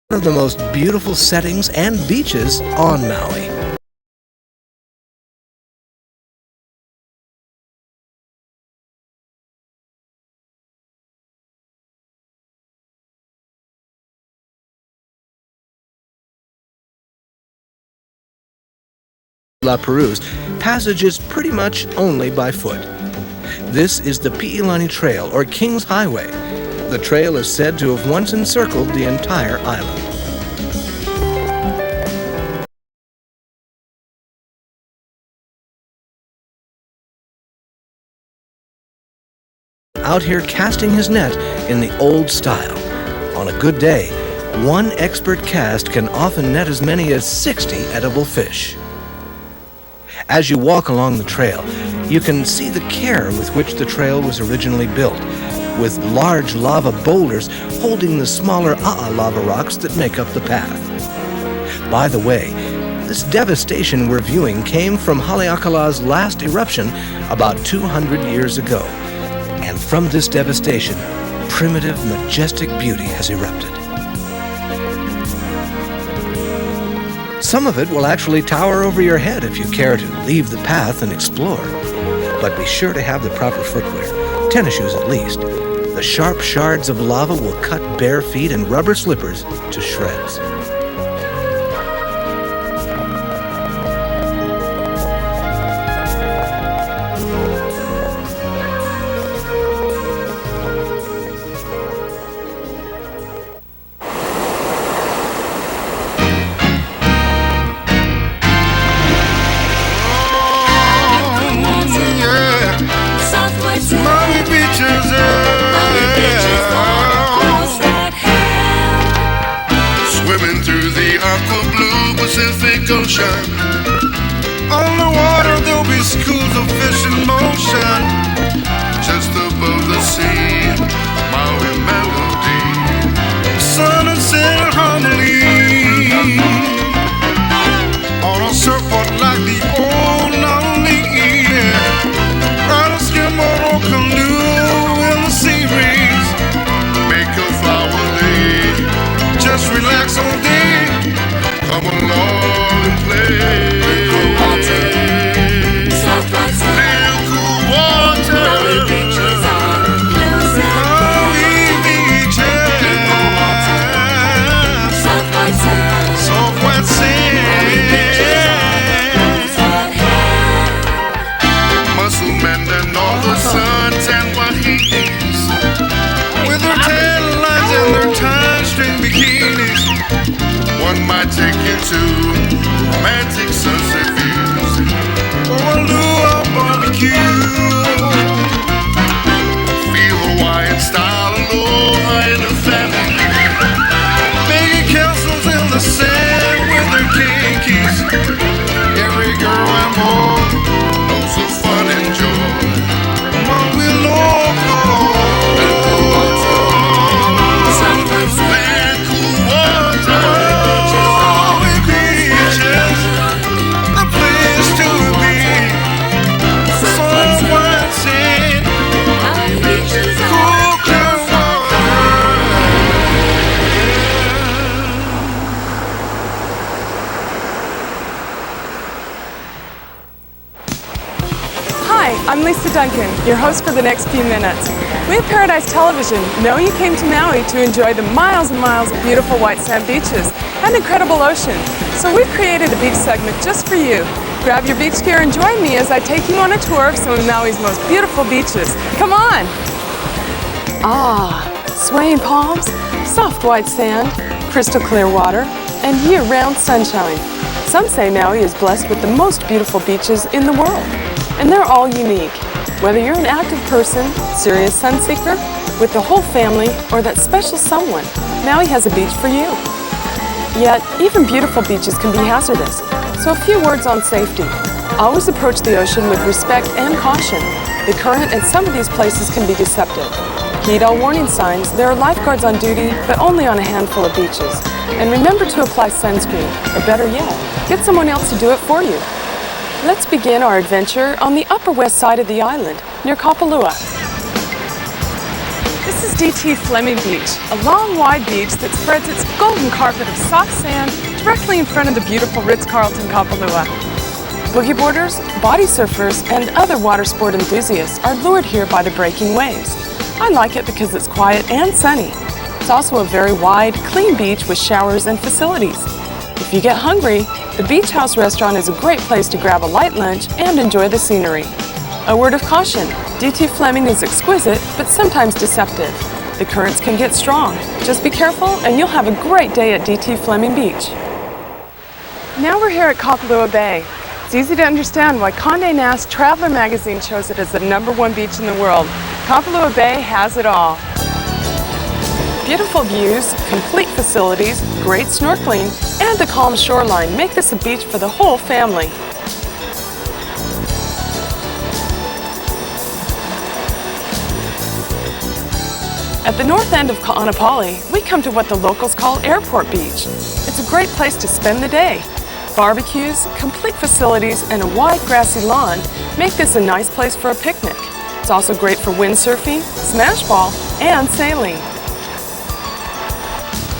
One of the most beautiful settings and beaches on Maui. La Perouse, passage is pretty much only by foot. This is the Pi'ilani Trail, or King's Highway. The trail is said to have once encircled the entire island. Out here casting his net in the old style. On a good day, one expert cast can often net as many as 60 edible fish. As you walk along the trail, you can see the care with which the trail was originally built, with large lava boulders holding the smaller lava rocks that make up the path. By the way, this devastation we're viewing came from Haleakala's last eruption about 200 years ago. And from this devastation, primitive, majestic beauty has erupted. Some of it will actually tower over your head if you care to leave the path and explore. But be sure to have the proper footwear, tennis shoes at least. The sharp shards of lava will cut bare feet and rubber slippers to shreds. Ocean. On the water there'll be schools of fish in motion. Just above the sea, Maui melody, sun and sail harmony. On a surfboard like the old Nolly, ride a skimboat or canoe in the sea breeze. Make a flower lay, just relax all day. Come along and play. Cool water, soft rice, cool water. Maui beaches are blue sand. Maui beaches, cool water, soft white sand. Soft white sand. Maui beaches are blue sand. Muscle men and all the suns and wahinis, with their tan lines and their tie-string bikinis. One might take you to romantic sunset views or a luau barbecue. Feel Hawaiian style aloha in a family. Making castles in the sand with their kinkies. Every girl and boy knows the fun and joy. Maui local. I'm Lisa Duncan, your host for the next few minutes. We at Paradise Television know you came to Maui to enjoy the miles and miles of beautiful white sand beaches and incredible ocean. So we've created a beach segment just for you. Grab your beach gear and join me as I take you on a tour of some of Maui's most beautiful beaches. Come on! Swaying palms, soft white sand, crystal clear water, and year-round sunshine. Some say Maui is blessed with the most beautiful beaches in the world. And they're all unique. Whether you're an active person, serious sun seeker, with the whole family, or that special someone, Maui has a beach for you. Yet, even beautiful beaches can be hazardous. So a few words on safety. Always approach the ocean with respect and caution. The current at some of these places can be deceptive. Heed all warning signs. There are lifeguards on duty, but only on a handful of beaches. And remember to apply sunscreen, or better yet, get someone else to do it for you. Let's begin our adventure on the upper west side of the island, near Kapalua. This is DT Fleming Beach, a long, wide beach that spreads its golden carpet of soft sand directly in front of the beautiful Ritz-Carlton Kapalua. Boogie boarders, body surfers, and other water sport enthusiasts are lured here by the breaking waves. I like it because it's quiet and sunny. It's also a very wide, clean beach with showers and facilities. If you get hungry, the Beach House restaurant is a great place to grab a light lunch and enjoy the scenery. A word of caution, DT Fleming is exquisite, but sometimes deceptive. The currents can get strong. Just be careful and you'll have a great day at DT Fleming Beach. Now we're here at Kapalua Bay. It's easy to understand why Condé Nast Traveler magazine chose it as the #1 beach in the world. Kapalua Bay has it all. Beautiful views, complete facilities, great snorkeling, and the calm shoreline make this a beach for the whole family. At the north end of Ka'anapali, we come to what the locals call Airport Beach. It's a great place to spend the day. Barbecues, complete facilities, and a wide grassy lawn make this a nice place for a picnic. It's also great for windsurfing, smash ball, and sailing.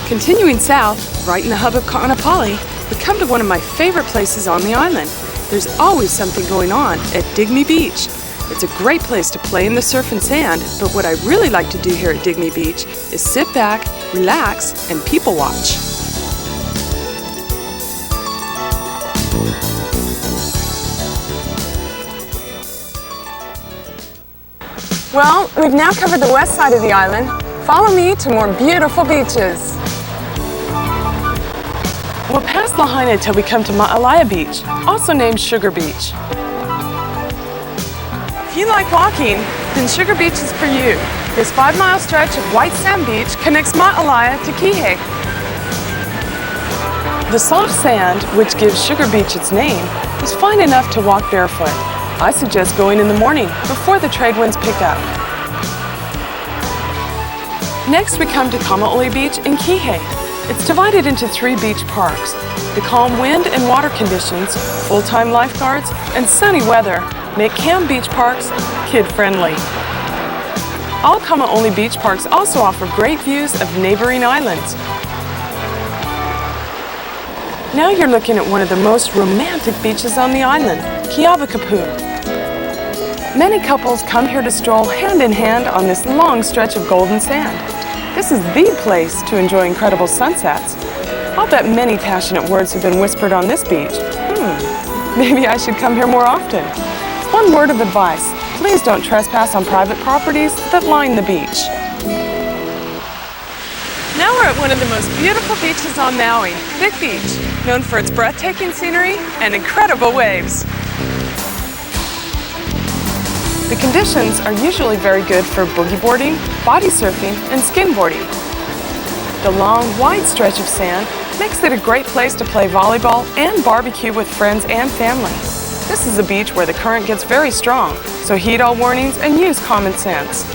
Continuing south, right in the hub of Ka'anapali, we come to one of my favorite places on the island. There's always something going on at Digme Beach. It's a great place to play in the surf and sand, but what I really like to do here at Digme Beach is sit back, relax, and people watch. Well, we've now covered the west side of the island. Follow me to more beautiful beaches. We'll pass Lahaina till we come to MAUI Beach, also named Sugar Beach. If you like walking, then Sugar Beach is for you. This 5-mile stretch of white sand beach connects MAUI to Kihei. The soft sand, which gives Sugar Beach its name, is fine enough to walk barefoot. I suggest going in the morning before the trade winds pick up. Next, we come to Kama'ole Beach in Kihei. It's divided into 3 beach parks. The calm wind and water conditions, full-time lifeguards, and sunny weather make Kam Beach Parks kid-friendly. All Kama'ole Beach Parks also offer great views of neighboring islands. Now you're looking at one of the most romantic beaches on the island, Ke'awakapu. Many couples come here to stroll hand in hand on this long stretch of golden sand. This is the place to enjoy incredible sunsets. I'll bet many passionate words have been whispered on this beach. Maybe I should come here more often. One word of advice, please don't trespass on private properties that line the beach. Now we're at one of the most beautiful beaches on Maui, Big Beach, known for its breathtaking scenery and incredible waves. The conditions are usually very good for boogie boarding, body surfing, and skimboarding. The long, wide stretch of sand makes it a great place to play volleyball and barbecue with friends and family. This is a beach where the current gets very strong, so heed all warnings and use common sense.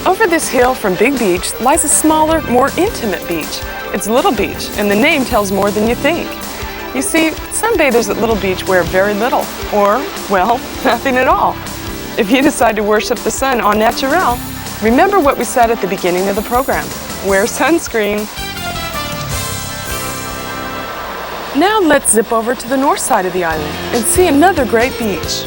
Over this hill from Big Beach lies a smaller, more intimate beach. It's Little Beach, and the name tells more than you think. You see, sunbathers at Little Beach wear very little, or, well, nothing at all. If you decide to worship the sun en naturel, remember what we said at the beginning of the program. Wear sunscreen. Now let's zip over to the north side of the island and see another great beach.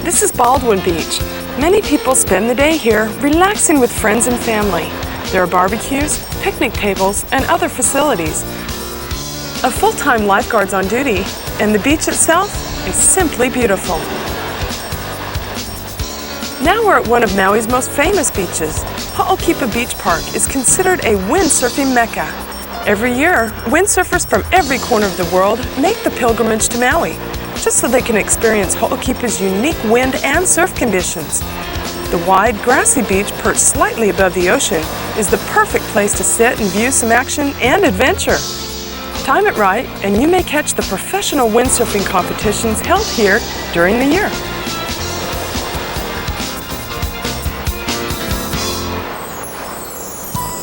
This is Baldwin Beach. Many people spend the day here relaxing with friends and family. There are barbecues, picnic tables, and other facilities. A full-time lifeguard's on duty, and the beach itself is simply beautiful. Now we're at one of Maui's most famous beaches. Ho'okipa Beach Park is considered a windsurfing mecca. Every year, windsurfers from every corner of the world make the pilgrimage to Maui, just so they can experience Ho'okipa's unique wind and surf conditions. The wide, grassy beach perched slightly above the ocean is the perfect place to sit and view some action and adventure. Time it right, and you may catch the professional windsurfing competitions held here during the year.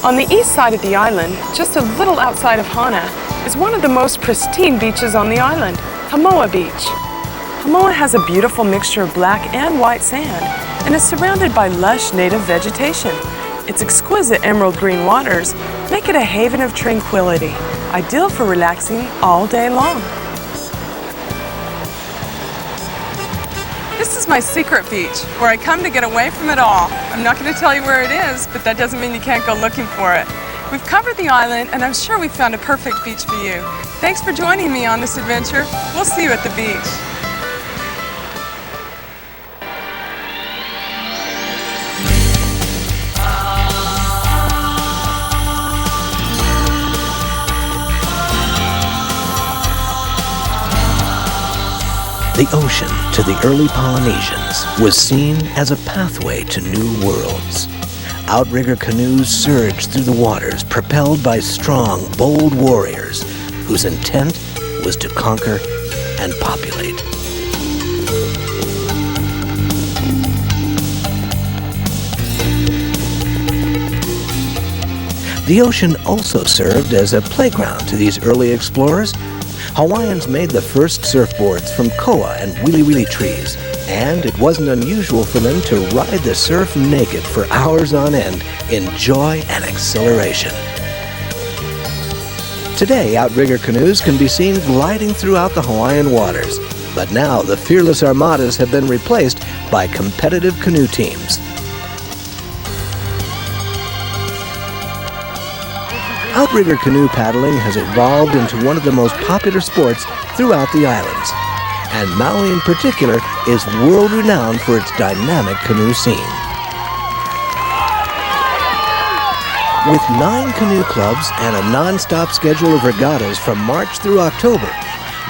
On the east side of the island, just a little outside of Hana, is one of the most pristine beaches on the island, Hamoa Beach. Hamoa has a beautiful mixture of black and white sand and is surrounded by lush native vegetation. Its exquisite emerald green waters make it a haven of tranquility, ideal for relaxing all day long. This is my secret beach, where I come to get away from it all. I'm not going to tell you where it is, but that doesn't mean you can't go looking for it. We've covered the island, and I'm sure we've found a perfect beach for you. Thanks for joining me on this adventure. We'll see you at the beach. The ocean, to the early Polynesians, was seen as a pathway to new worlds. Outrigger canoes surged through the waters, propelled by strong, bold warriors whose intent was to conquer and populate. The ocean also served as a playground to these early explorers. Hawaiians made the first surfboards from koa and wili wili trees, and it wasn't unusual for them to ride the surf naked for hours on end in joy and exhilaration. Today, outrigger canoes can be seen gliding throughout the Hawaiian waters, but now the fearless armadas have been replaced by competitive canoe teams. Outrigger canoe paddling has evolved into one of the most popular sports throughout the islands, and Maui in particular is world-renowned for its dynamic canoe scene. With 9 canoe clubs and a non-stop schedule of regattas from March through October,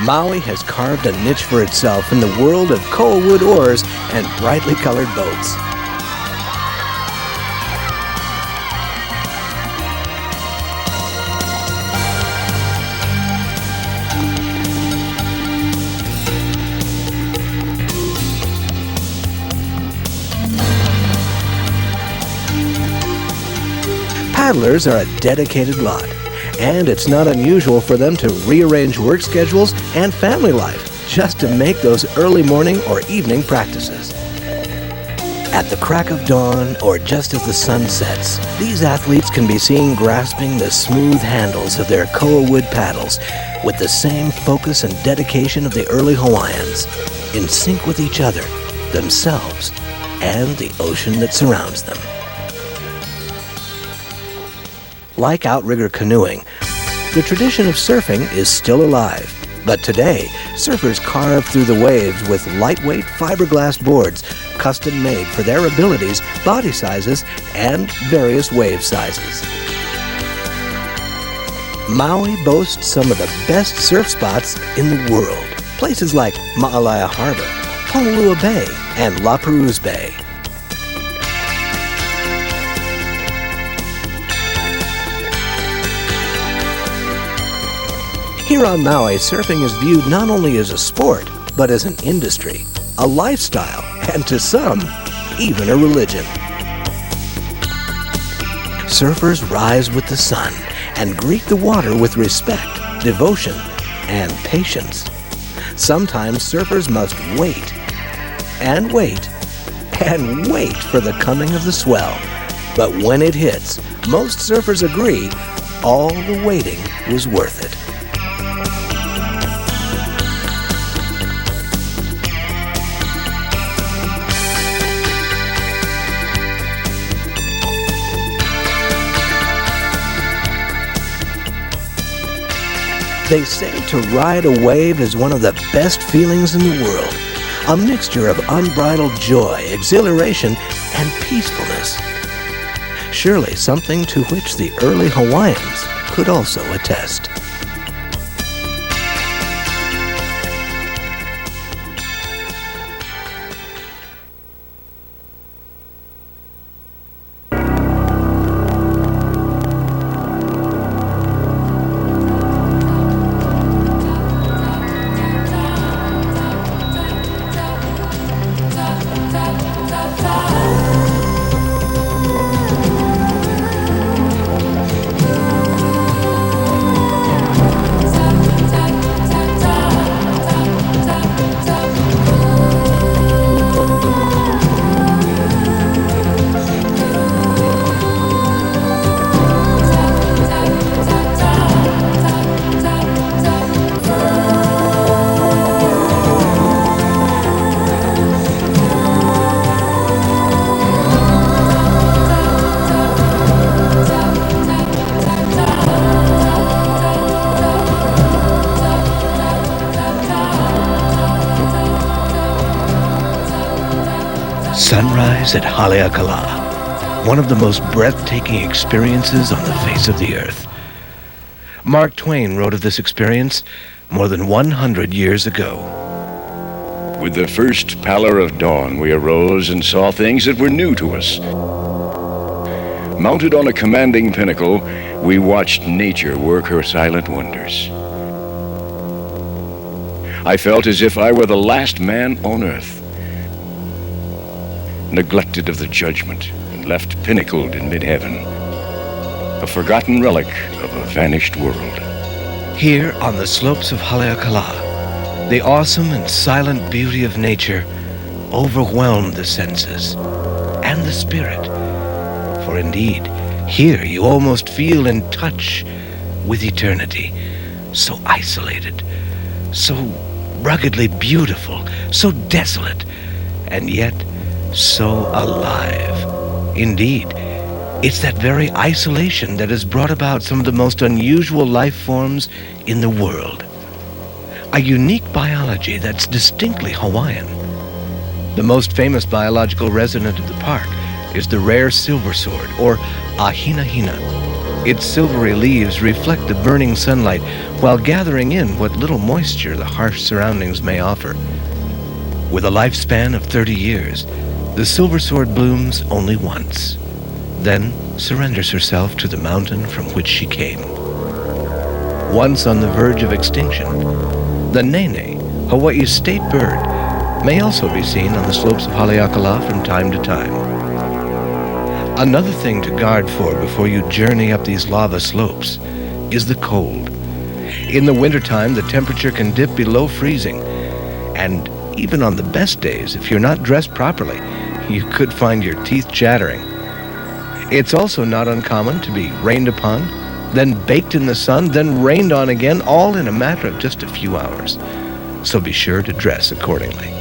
Maui has carved a niche for itself in the world of koa wood oars and brightly colored boats. Paddlers are a dedicated lot, and it's not unusual for them to rearrange work schedules and family life just to make those early morning or evening practices. At the crack of dawn or just as the sun sets, these athletes can be seen grasping the smooth handles of their koa wood paddles with the same focus and dedication of the early Hawaiians, in sync with each other, themselves, and the ocean that surrounds them. Like outrigger canoeing, the tradition of surfing is still alive. But today, surfers carve through the waves with lightweight fiberglass boards, custom made for their abilities, body sizes, and various wave sizes. Maui boasts some of the best surf spots in the world. Places like Ma'alaia Harbor, Honolulu Bay, and La Perouse Bay. Here on Maui, surfing is viewed not only as a sport, but as an industry, a lifestyle, and to some, even a religion. Surfers rise with the sun and greet the water with respect, devotion, and patience. Sometimes surfers must wait, and wait, and wait for the coming of the swell. But when it hits, most surfers agree all the waiting was worth it. They say to ride a wave is one of the best feelings in the world, a mixture of unbridled joy, exhilaration, and peacefulness. Surely something to which the early Hawaiians could also attest. Sunrise at Haleakala, one of the most breathtaking experiences on the face of the earth. Mark Twain wrote of this experience more than 100 years ago. With the first pallor of dawn, we arose and saw things that were new to us. Mounted on a commanding pinnacle, we watched nature work her silent wonders. I felt as if I were the last man on earth, neglected of the judgment and left pinnacled in mid-heaven, a forgotten relic of a vanished world. Here on the slopes of Haleakala, the awesome and silent beauty of nature overwhelmed the senses and the spirit. For indeed, here you almost feel in touch with eternity, so isolated, so ruggedly beautiful, so desolate, and yet so alive. Indeed, it's that very isolation that has brought about some of the most unusual life forms in the world. A unique biology that's distinctly Hawaiian. The most famous biological resident of the park is the rare silver sword, or ahina-hina. Its silvery leaves reflect the burning sunlight while gathering in what little moisture the harsh surroundings may offer. With a lifespan of 30 years, the silver sword blooms only once, then surrenders herself to the mountain from which she came. Once on the verge of extinction, the nene, Hawaii's state bird, may also be seen on the slopes of Haleakala from time to time. Another thing to guard for before you journey up these lava slopes is the cold. In the wintertime, the temperature can dip below freezing, and even on the best days, if you're not dressed properly, you could find your teeth chattering. It's also not uncommon to be rained upon, then baked in the sun, then rained on again, all in a matter of just a few hours. So be sure to dress accordingly.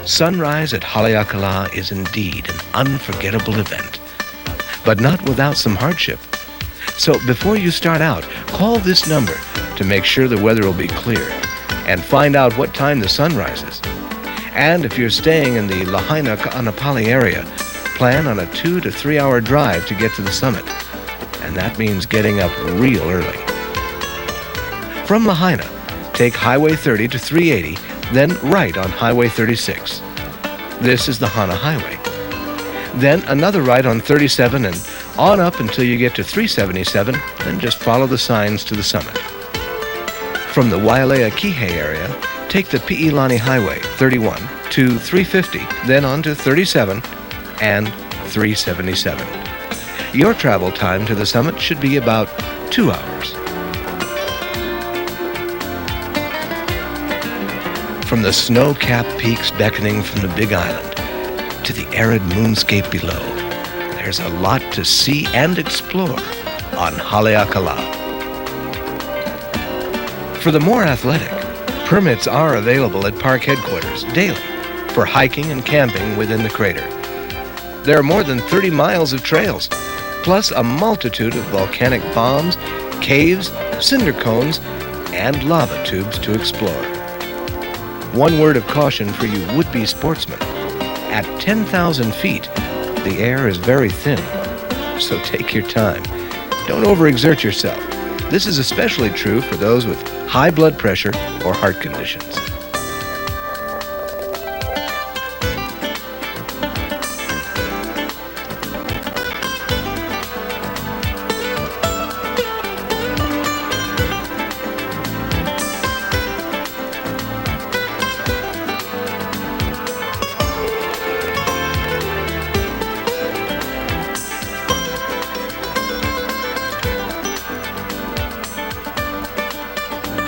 Sunrise at Haleakala is indeed an unforgettable event, but not without some hardship. So before you start out, call this number to make sure the weather will be clear and find out what time the sun rises. And if you're staying in the Lahaina Ka'anapali area, plan on a 2 to 3 hour drive to get to the summit, and that means getting up real early. From Lahaina, take Highway 30 to 380, then right on Highway 36. This is the Hana Highway. Then another right on 37 and on up until you get to 377, then just follow the signs to the summit. From the Wailea Kihei area, take the Pi'ilani Highway 31 to 350, then on to 37 and 377. Your travel time to the summit should be about 2 hours. From the snow-capped peaks beckoning from the Big Island to the arid moonscape below, there's a lot to see and explore on Haleakala. For the more athletic, permits are available at park headquarters daily for hiking and camping within the crater. There are more than 30 miles of trails, plus a multitude of volcanic bombs, caves, cinder cones, and lava tubes to explore. One word of caution for you would-be sportsmen. At 10,000 feet, the air is very thin, so take your time. Don't overexert yourself. This is especially true for those with high blood pressure or heart conditions.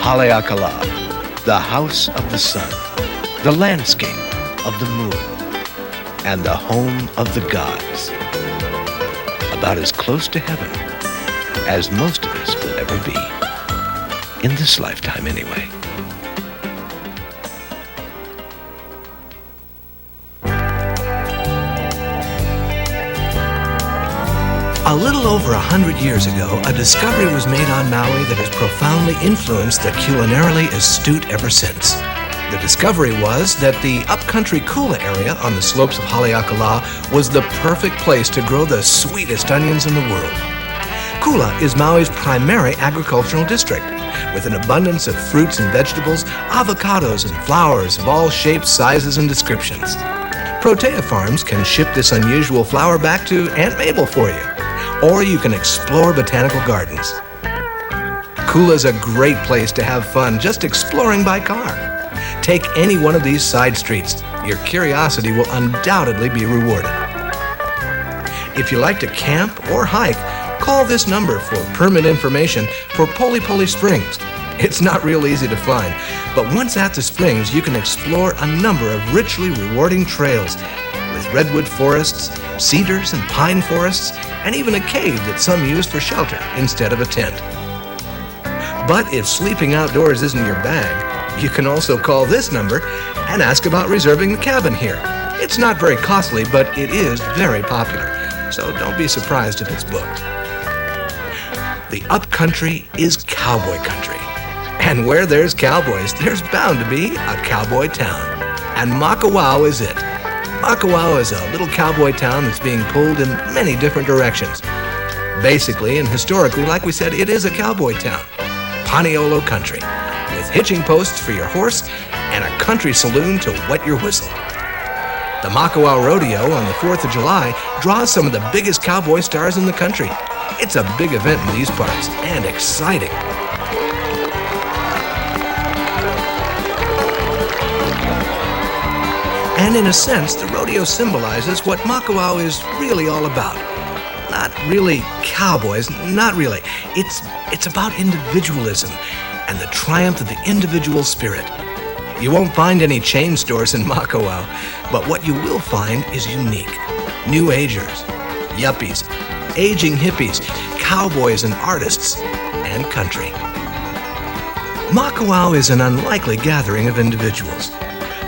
Haleakala, the house of the sun, the landscape of the moon, and the home of the gods. About as close to heaven as most of us will ever be. In this lifetime, anyway. A little over 100 years ago, a discovery was made on Maui that has profoundly influenced the culinarily astute ever since. The discovery was that the upcountry Kula area on the slopes of Haleakala was the perfect place to grow the sweetest onions in the world. Kula is Maui's primary agricultural district, with an abundance of fruits and vegetables, avocados and flowers of all shapes, sizes, and descriptions. Protea Farms can ship this unusual flower back to Aunt Mabel for you, or you can explore botanical gardens. Kula's a great place to have fun just exploring by car. Take any one of these side streets. Your curiosity will undoubtedly be rewarded. If you like to camp or hike, call this number for permit information for Poli Poli Springs. It's not real easy to find, but once at the springs, you can explore a number of richly rewarding trails with redwood forests, cedars and pine forests, and even a cave that some use for shelter instead of a tent. But if sleeping outdoors isn't your bag, you can also call this number and ask about reserving the cabin here. It's not very costly, but it is very popular, so don't be surprised if it's booked. The upcountry is cowboy country. And where there's cowboys, there's bound to be a cowboy town. And Makawao is it. Makawao is a little cowboy town that's being pulled in many different directions. Basically and historically, like we said, it is a cowboy town. Paniolo country, with hitching posts for your horse and a country saloon to wet your whistle. The Makawao Rodeo on the 4th of July draws some of the biggest cowboy stars in the country. It's a big event in these parts, and exciting. And in a sense, the rodeo symbolizes what Makawao is really all about. Not really cowboys, not really. It's about individualism and the triumph of the individual spirit. You won't find any chain stores in Makawao, but what you will find is unique. New agers, yuppies, aging hippies, cowboys and artists, and country. Makawao is an unlikely gathering of individuals,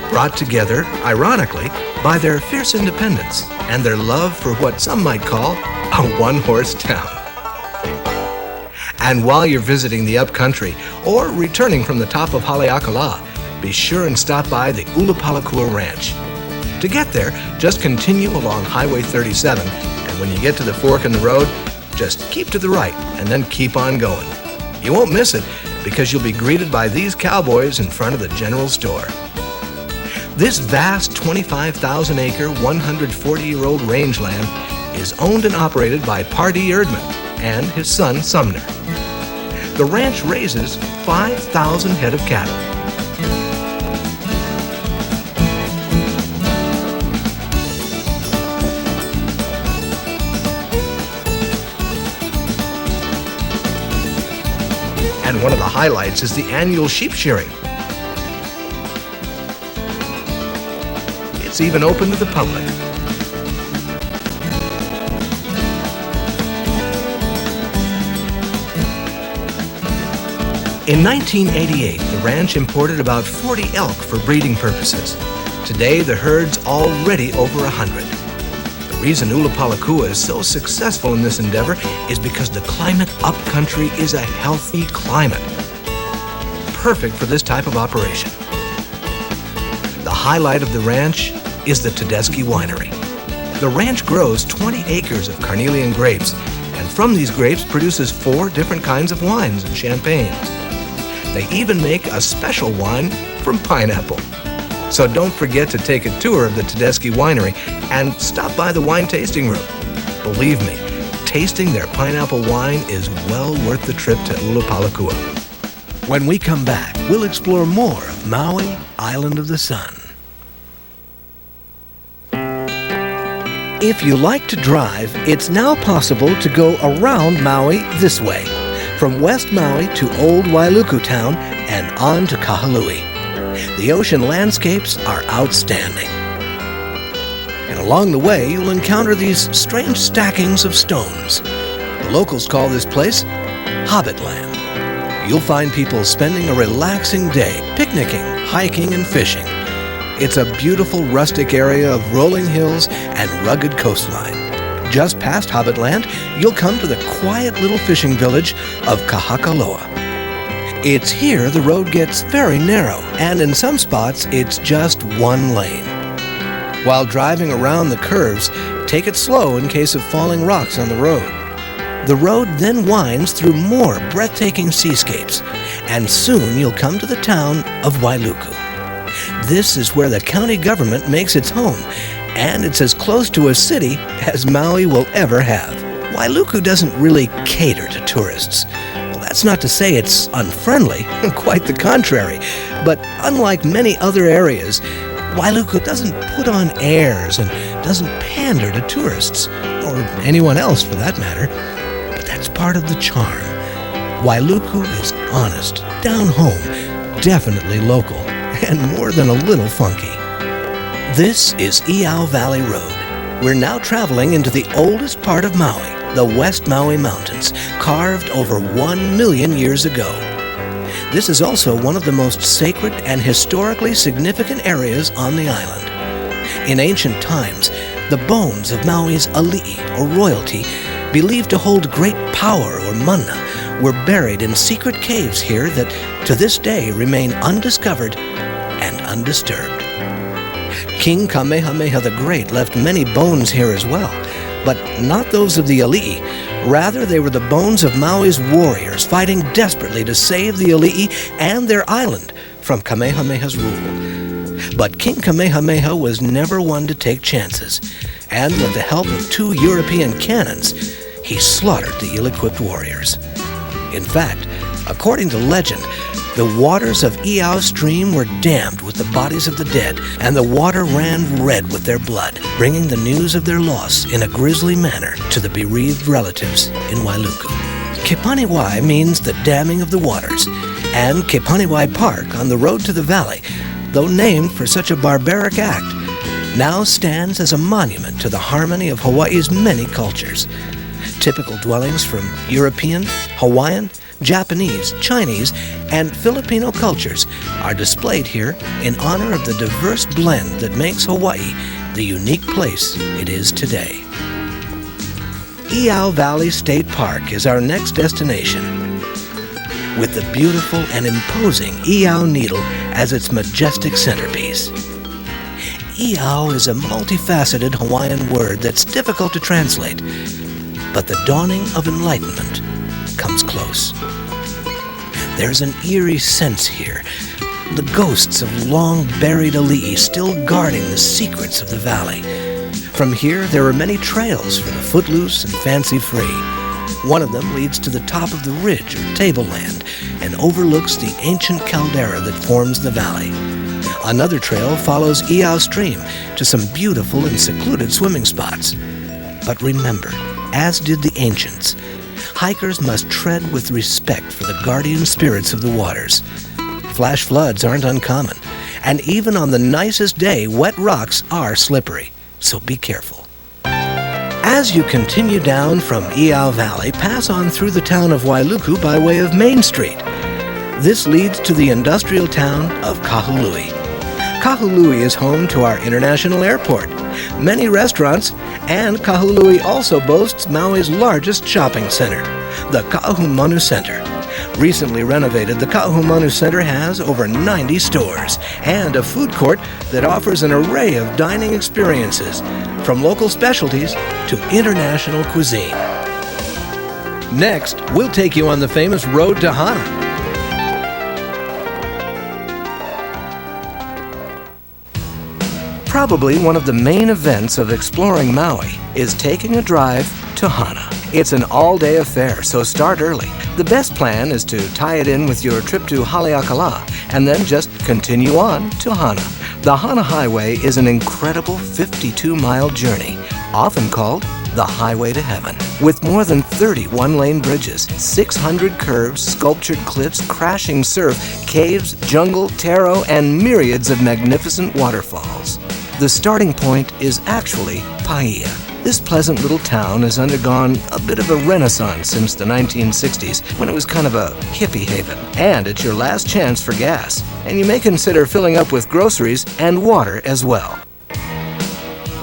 brought together, ironically, by their fierce independence and their love for what some might call a one-horse town. And while you're visiting the upcountry or returning from the top of Haleakala, be sure and stop by the Ulupalakua Ranch. To get there, just continue along Highway 37, and when you get to the fork in the road, just keep to the right and then keep on going. You won't miss it because you'll be greeted by these cowboys in front of the general store. This vast 25,000-acre, 140-year-old rangeland is owned and operated by Pardee Erdman and his son Sumner. The ranch raises 5,000 head of cattle. And one of the highlights is the annual sheep shearing. It's even open to the public. In 1988, the ranch imported about 40 elk for breeding purposes. Today, the herd's already over 100. The reason Ulupalakua is so successful in this endeavor is because the climate upcountry is a healthy climate, perfect for this type of operation. The highlight of the ranch is the Tedeschi Winery. The ranch grows 20 acres of carnelian grapes, and from these grapes produces 4 different kinds of wines and champagnes. They even make a special wine from pineapple. So don't forget to take a tour of the Tedeschi Winery and stop by the wine tasting room. Believe me, tasting their pineapple wine is well worth the trip to Ulupalakua. When we come back, we'll explore more of Maui, Island of the Sun. If you like to drive, it's now possible to go around Maui this way, from West Maui to Old Wailuku Town and on to Kahului. The ocean landscapes are outstanding. And along the way, you'll encounter these strange stackings of stones. The locals call this place Hobbitland. You'll find people spending a relaxing day picnicking, hiking, and fishing. It's a beautiful rustic area of rolling hills and rugged coastline. Just past Hobbitland, you'll come to the quiet little fishing village of Kahakaloa. It's here the road gets very narrow, and in some spots it's just one lane. While driving around the curves, take it slow in case of falling rocks on the road. The road then winds through more breathtaking seascapes, and soon you'll come to the town of Wailuku. This is where the county government makes its home, and it's as close to a city as Maui will ever have. Wailuku doesn't really cater to tourists. Well, that's not to say it's unfriendly, quite the contrary. But unlike many other areas, Wailuku doesn't put on airs and doesn't pander to tourists, or anyone else for that matter. But that's part of the charm. Wailuku is honest, down home, definitely local, and more than a little funky. This is Iao Valley Road. We're now traveling into the oldest part of Maui, the West Maui Mountains, carved over 1 million years ago. This is also one of the most sacred and historically significant areas on the island. In ancient times, the bones of Maui's ali'i, or royalty, believed to hold great power or mana, were buried in secret caves here that to this day remain undiscovered and undisturbed. King Kamehameha the Great left many bones here as well, but not those of the ali'i. Rather, they were the bones of Maui's warriors fighting desperately to save the ali'i and their island from Kamehameha's rule. But King Kamehameha was never one to take chances, and with the help of 2 European cannons, he slaughtered the ill-equipped warriors. In fact, according to legend, the waters of Iao Stream were dammed with the bodies of the dead, and the water ran red with their blood, bringing the news of their loss in a grisly manner to the bereaved relatives in Wailuku. Kepaniwai means the damming of the waters, and Kepaniwai Park on the road to the valley, though named for such a barbaric act, now stands as a monument to the harmony of Hawaii's many cultures. Typical dwellings from European, Hawaiian, Japanese, Chinese, and Filipino cultures are displayed here in honor of the diverse blend that makes Hawaii the unique place it is today. Iao Valley State Park is our next destination, with the beautiful and imposing Iao Needle as its majestic centerpiece. Iao is a multifaceted Hawaiian word that's difficult to translate, but the dawning of enlightenment comes close. There's an eerie sense here, the ghosts of long-buried ali'i still guarding the secrets of the valley. From here, there are many trails for the footloose and fancy-free. One of them leads to the top of the ridge or tableland and overlooks the ancient caldera that forms the valley. Another trail follows Iao Stream to some beautiful and secluded swimming spots. But remember, as did the ancients, hikers must tread with respect for the guardian spirits of the waters. Flash floods aren't uncommon, and even on the nicest day, wet rocks are slippery, so be careful. As you continue down from Iao Valley, pass on through the town of Wailuku by way of Main Street. This leads to the industrial town of Kahului. Kahului is home to our international airport, many restaurants, and Kahului also boasts Maui's largest shopping center, the Kaahumanu Center. Recently renovated, the Kaahumanu Center has over 90 stores and a food court that offers an array of dining experiences, from local specialties to international cuisine. Next, we'll take you on the famous road to Hana. Probably one of the main events of exploring Maui is taking a drive to Hana. It's an all-day affair, so start early. The best plan is to tie it in with your trip to Haleakala and then just continue on to Hana. The Hana Highway is an incredible 52-mile journey, often called the Highway to Heaven. With more than 30 one-lane bridges, 600 curves, sculptured cliffs, crashing surf, caves, jungle, taro, and myriads of magnificent waterfalls. The starting point is actually Paia. This pleasant little town has undergone a bit of a renaissance since the 1960s, when it was kind of a hippie haven. And it's your last chance for gas, and you may consider filling up with groceries and water as well.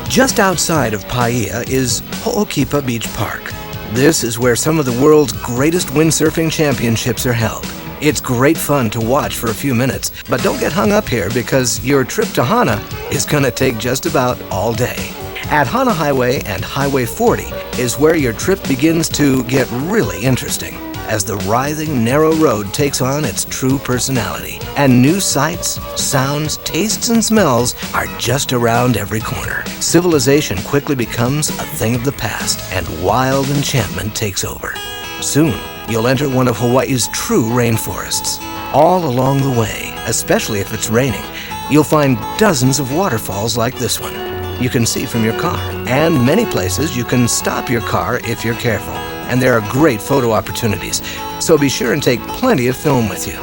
Just outside of Paia is Ho'okipa Beach Park. This is where some of the world's greatest windsurfing championships are held. It's great fun to watch for a few minutes, but don't get hung up here because your trip to Hana is going to take just about all day. At Hana Highway and Highway 40 is where your trip begins to get really interesting, as the writhing, narrow road takes on its true personality, and new sights, sounds, tastes, and smells are just around every corner. Civilization quickly becomes a thing of the past, and wild enchantment takes over. Soon, you'll enter one of Hawaii's true rainforests. All along the way, especially if it's raining, you'll find dozens of waterfalls like this one you can see from your car. And many places you can stop your car if you're careful. And there are great photo opportunities, so be sure and take plenty of film with you.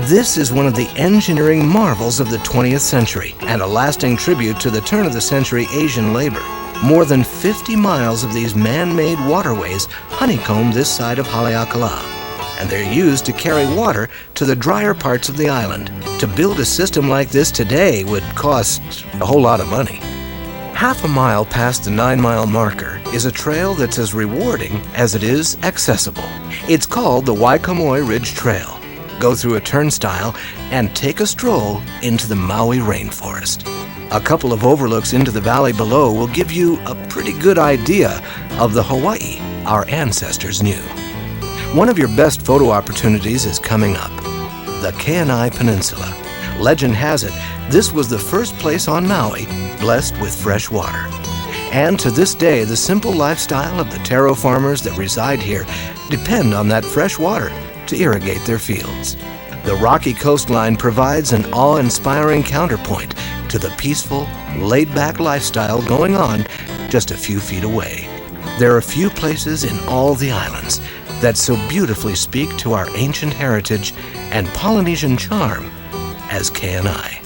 This is one of the engineering marvels of the 20th century and a lasting tribute to the turn-of-the-century Asian labor. More than 50 miles of these man-made waterways honeycomb this side of Haleakala, and they're used to carry water to the drier parts of the island. To build a system like this today would cost a whole lot of money. Half a mile past the 9-mile marker is a trail that's as rewarding as it is accessible. It's called the Waikamoi Ridge Trail. Go through a turnstile and take a stroll into the Maui rainforest. A couple of overlooks into the valley below will give you a pretty good idea of the Hawaii our ancestors knew. One of your best photo opportunities is coming up, the Kenai Peninsula. Legend has it, this was the first place on Maui blessed with fresh water. And to this day, the simple lifestyle of the taro farmers that reside here depend on that fresh water to irrigate their fields. The rocky coastline provides an awe-inspiring counterpoint to the peaceful, laid-back lifestyle going on just a few feet away. There are few places in all the islands that so beautifully speak to our ancient heritage and Polynesian charm as Kenai.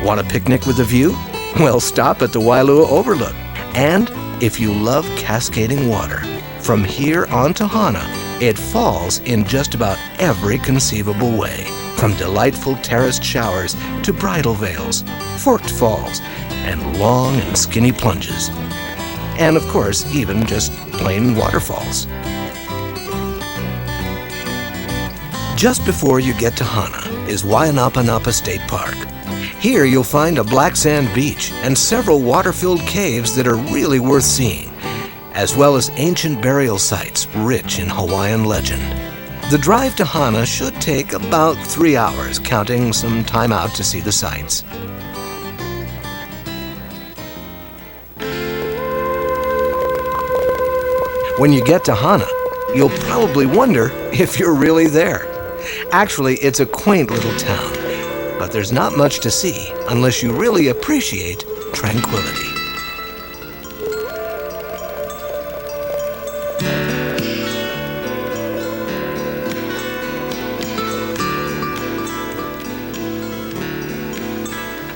Want a picnic with a view? Well, stop at the Wailua Overlook. And if you love cascading water, from here on to Hana, it falls in just about every conceivable way, from delightful terraced showers to bridal veils, forked falls, and long and skinny plunges. And of course, even just plain waterfalls. Just before you get to Hana is Wainapanapa State Park. Here you'll find a black sand beach and several water-filled caves that are really worth seeing, as well as ancient burial sites rich in Hawaiian legend. The drive to Hana should take about 3 hours, counting some time out to see the sights. When you get to Hana, you'll probably wonder if you're really there. Actually, it's a quaint little town, but there's not much to see unless you really appreciate tranquility.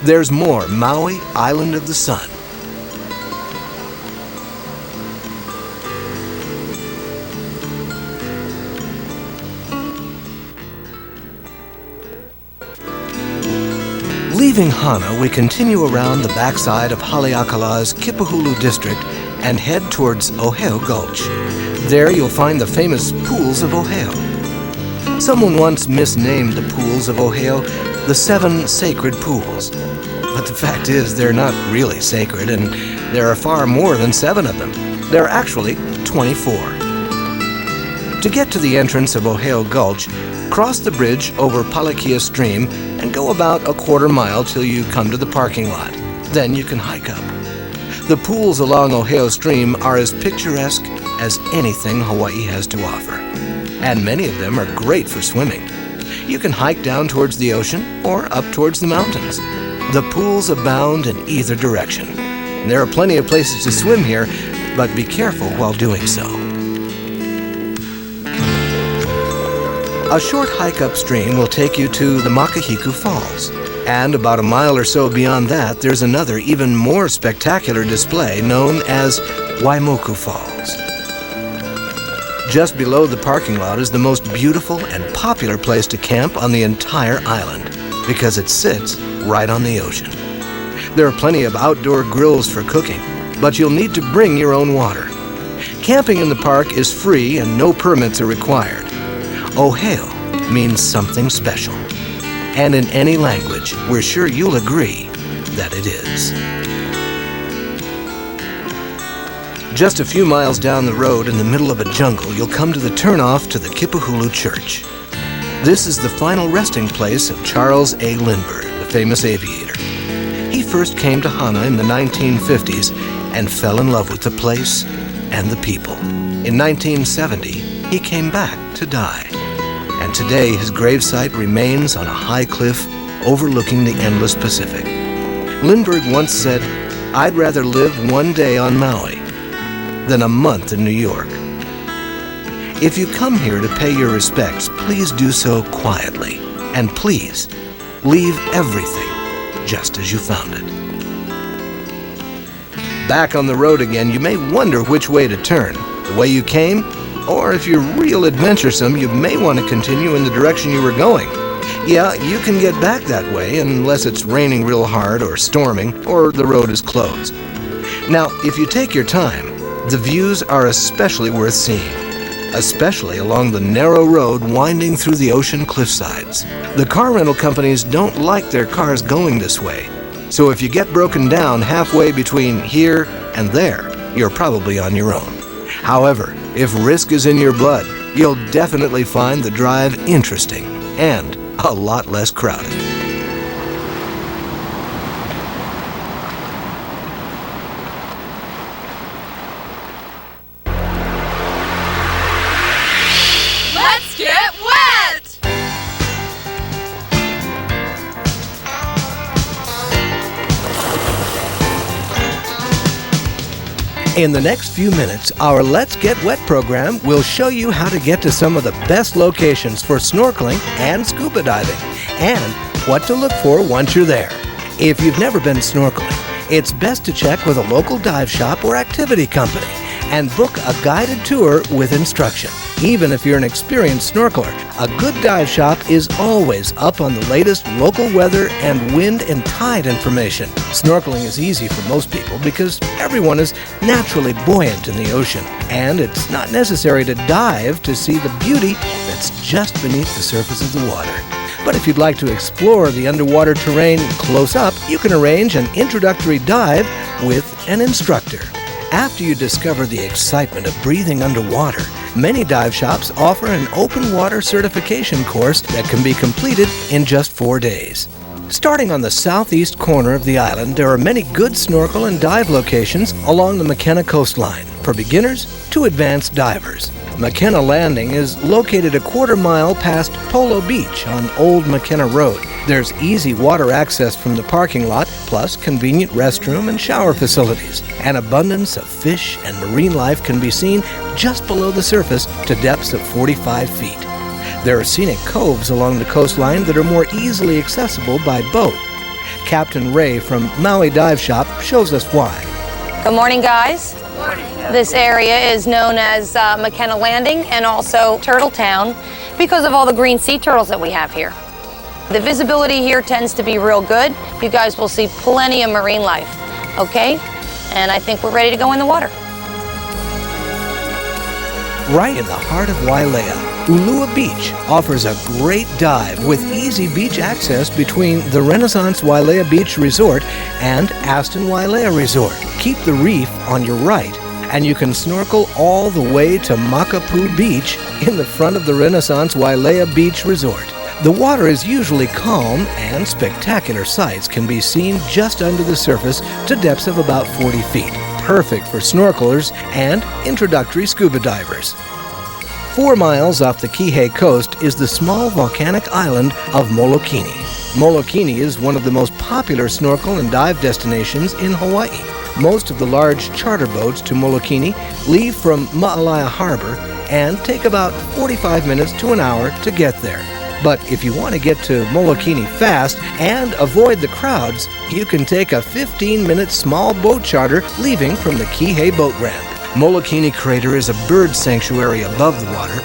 There's more Maui Island of the Sun. Leaving Hana, we continue around the backside of Haleakala's Kipahulu district and head towards Oheo Gulch. There you'll find the famous pools of Oheo. Someone once misnamed the pools of Oheo the 7 sacred pools. But the fact is, they're not really sacred, and there are far more than 7 of them. There are actually 24. To get to the entrance of Oheo Gulch, cross the bridge over Palakia Stream and go about a 1/4 mile till you come to the parking lot. Then you can hike up. The pools along Oheo Stream are as picturesque as anything Hawaii has to offer, and many of them are great for swimming. You can hike down towards the ocean or up towards the mountains. The pools abound in either direction. There are plenty of places to swim here, but be careful while doing so. A short hike upstream will take you to the Makahiku Falls, and about a mile or so beyond that, there's another even more spectacular display known as Waimoku Falls. Just below the parking lot is the most beautiful and popular place to camp on the entire island, because it sits right on the ocean. There are plenty of outdoor grills for cooking, but you'll need to bring your own water. Camping in the park is free and no permits are required. Oheo means something special. And in any language, we're sure you'll agree that it is. Just a few miles down the road in the middle of a jungle, you'll come to the turnoff to the Kipahulu Church. This is the final resting place of Charles A. Lindbergh, the famous aviator. He first came to Hana in the 1950s and fell in love with the place and the people. In 1970, he came back to die. And today, his gravesite remains on a high cliff overlooking the endless Pacific. Lindbergh once said, "I'd rather live one day on Maui than a month in New York." If you come here to pay your respects, please do so quietly. And please, leave everything just as you found it. Back on the road again, you may wonder which way to turn. The way you came? Or if you're real adventuresome, you may want to continue in the direction you were going. Yeah, you can get back that way unless it's raining real hard or storming or the road is closed. Now, if you take your time, the views are especially worth seeing, especially along the narrow road winding through the ocean cliffsides. The car rental companies don't like their cars going this way, so if you get broken down halfway between here and there, you're probably on your own. However, if risk is in your blood, you'll definitely find the drive interesting and a lot less crowded. Let's get wet! In the next few minutes, our Let's Get Wet program will show you how to get to some of the best locations for snorkeling and scuba diving, and what to look for once you're there. If you've never been snorkeling, it's best to check with a local dive shop or activity company and book a guided tour with instruction. Even if you're an experienced snorkeler, a good dive shop is always up on the latest local weather and wind and tide information. Snorkeling is easy for most people because everyone is naturally buoyant in the ocean, and it's not necessary to dive to see the beauty that's just beneath the surface of the water. But if you'd like to explore the underwater terrain close up, you can arrange an introductory dive with an instructor. After you discover the excitement of breathing underwater, many dive shops offer an open water certification course that can be completed in just 4 days. Starting on the southeast corner of the island, there are many good snorkel and dive locations along the McKenna coastline, for beginners to advanced divers. McKenna Landing is located a quarter mile past Polo Beach on Old McKenna Road. There's easy water access from the parking lot, plus convenient restroom and shower facilities. An abundance of fish and marine life can be seen just below the surface to depths of 45 feet. There are scenic coves along the coastline that are more easily accessible by boat. Captain Ray from Maui Dive Shop shows us why. Good morning, guys. Good morning. This area is known as McKenna Landing and also Turtle Town because of all the green sea turtles that we have here. The visibility here tends to be real good. You guys will see plenty of marine life, okay? And I think we're ready to go in the water. Right in the heart of Wailea, Ulua Beach offers a great dive with easy beach access between the Renaissance Wailea Beach Resort and Aston Wailea Resort. Keep the reef on your right, and you can snorkel all the way to Makapu Beach in the front of the Renaissance Wailea Beach Resort. The water is usually calm, and spectacular sights can be seen just under the surface to depths of about 40 feet. Perfect for snorkelers and introductory scuba divers. 4 miles off the Kihei coast is the small volcanic island of Molokini. Molokini is one of the most popular snorkel and dive destinations in Hawaii. Most of the large charter boats to Molokini leave from Ma'alaya Harbor and take about 45 minutes to an hour to get there. But if you want to get to Molokini fast and avoid the crowds, you can take a 15-minute small boat charter leaving from the Kihei boat ramp. Molokini Crater is a bird sanctuary above the water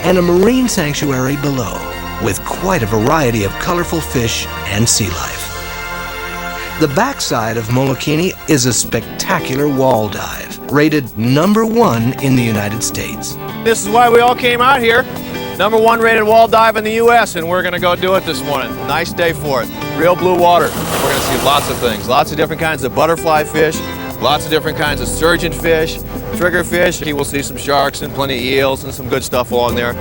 and a marine sanctuary below, with quite a variety of colorful fish and sea life. The backside of Molokini is a spectacular wall dive, rated #1 in the United States. This is why we all came out here. #1 rated wall dive in the U.S., and we're going to go do it this morning. Nice day for it. Real blue water. We're going to see lots of things. Lots of different kinds of butterfly fish, lots of different kinds of sturgeon fish, trigger fish. You will see some sharks and plenty of eels and some good stuff along there.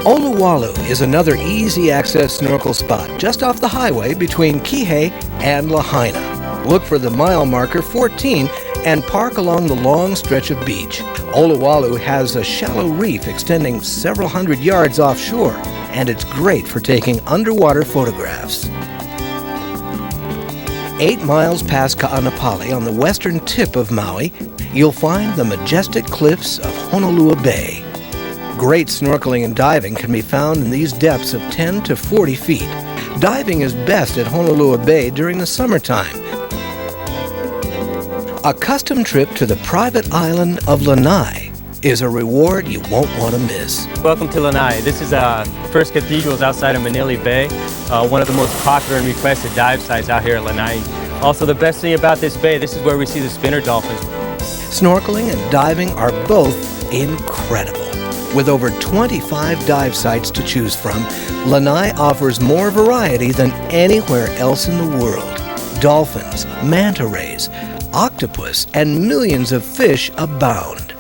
Oluwalu is another easy access snorkel spot just off the highway between Kihei and Lahaina. Look for the mile marker 14 and park along the long stretch of beach. Oluwalu has a shallow reef extending several hundred yards offshore, and it's great for taking underwater photographs. 8 miles past Ka'anapali on the western tip of Maui, you'll find the majestic cliffs of Honolulu Bay. Great snorkeling and diving can be found in these depths of 10 to 40 feet. Diving is best at Honolulu Bay during the summertime. A custom trip to the private island of Lanai is a reward you won't want to miss. Welcome to Lanai. This is First Cathedrals outside of Manili Bay, one of the most popular and requested dive sites out here at Lanai. Also, the best thing about this bay, this is where we see the spinner dolphins. Snorkeling and diving are both incredible. With over 25 dive sites to choose from, Lanai offers more variety than anywhere else in the world. Dolphins, manta rays, octopus, and millions of fish abound.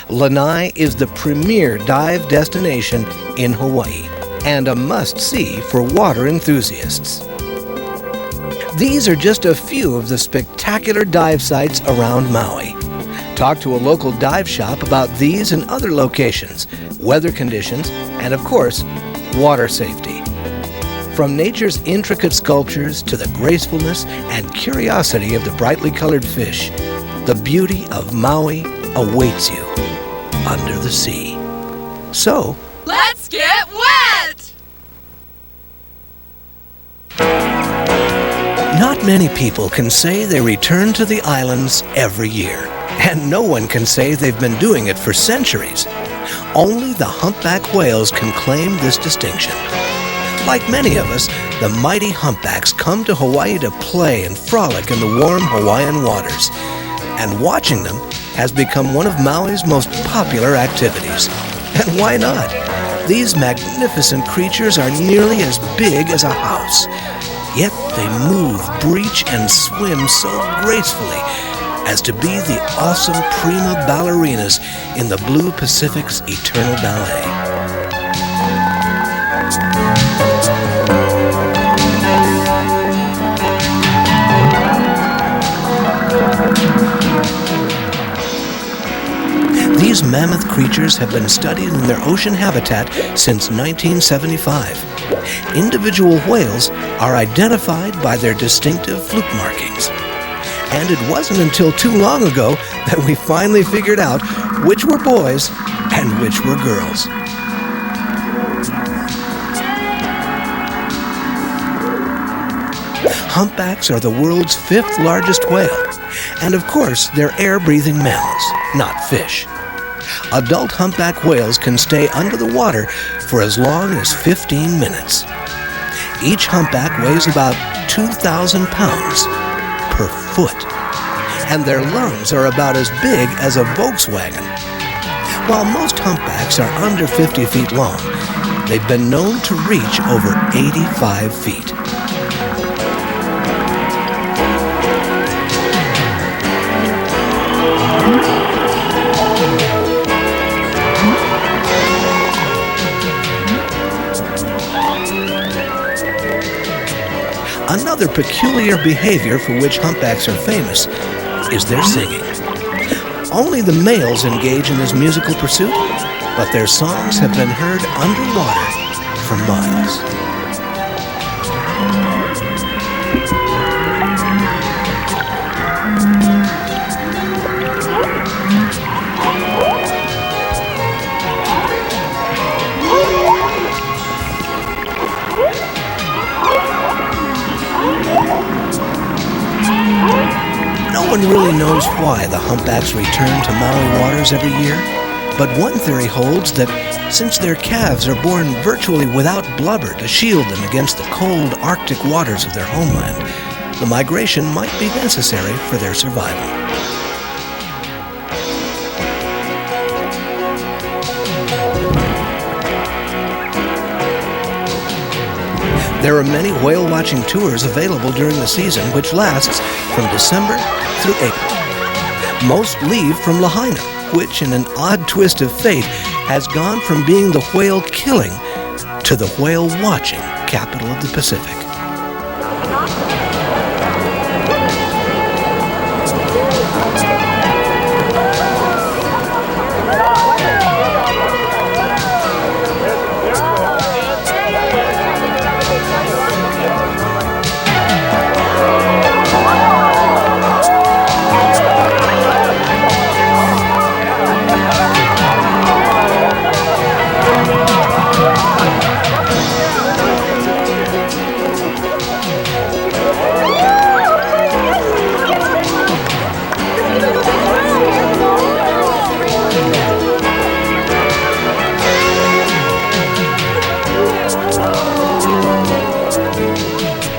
Lanai is the premier dive destination in Hawaii and a must-see for water enthusiasts. These are just a few of the spectacular dive sites around Maui. Talk to a local dive shop about these and other locations, weather conditions, and of course, water safety. From nature's intricate sculptures to the gracefulness and curiosity of the brightly colored fish, the beauty of Maui awaits you under the sea. So, Let's get wet! not many people can say they return to the islands every year. And no one can say they've been doing it for centuries. Only the humpback whales can claim this distinction. Like many of us, the mighty humpbacks come to Hawaii to play and frolic in the warm Hawaiian waters. And watching them has become one of Maui's most popular activities. And why not? These magnificent creatures are nearly as big as a house. Yet they move, breach, and swim so gracefully as to be the awesome prima ballerinas in the Blue Pacific's eternal ballet. These mammoth creatures have been studied in their ocean habitat since 1975. Individual whales are identified by their distinctive fluke markings. And it wasn't until too long ago that we finally figured out which were boys and which were girls. Humpbacks are the world's 5th largest whale. And of course, they're air-breathing mammals, not fish. Adult humpback whales can stay under the water for as long as 15 minutes. Each humpback weighs about 2,000 pounds per foot, and their lungs are about as big as a Volkswagen. While most humpbacks are under 50 feet long, they've been known to reach over 85 feet. Another peculiar behavior for which humpbacks are famous is their singing. Only the males engage in this musical pursuit, but their songs have been heard underwater for miles. No one really knows why the humpbacks return to Maui waters every year, but one theory holds that since their calves are born virtually without blubber to shield them against the cold Arctic waters of their homeland, the migration might be necessary for their survival. There are many whale watching tours available during the season, which lasts from December through April. Most leave from Lahaina, which in an odd twist of fate has gone from being the whale killing to the whale watching capital of the Pacific.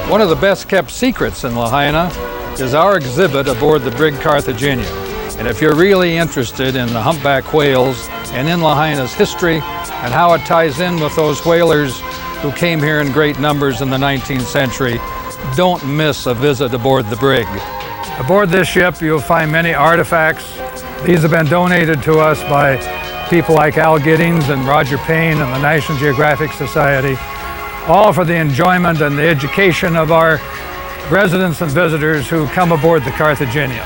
One of the best kept secrets in Lahaina is our exhibit aboard the brig Carthagena. And if you're really interested in the humpback whales and in Lahaina's history and how it ties in with those whalers who came here in great numbers in the 19th century, don't miss a visit aboard the brig. Aboard this ship you'll find many artifacts. These have been donated to us by people like Al Giddings and Roger Payne and the National Geographic Society, all for the enjoyment and the education of our residents and visitors who come aboard the Carthagena.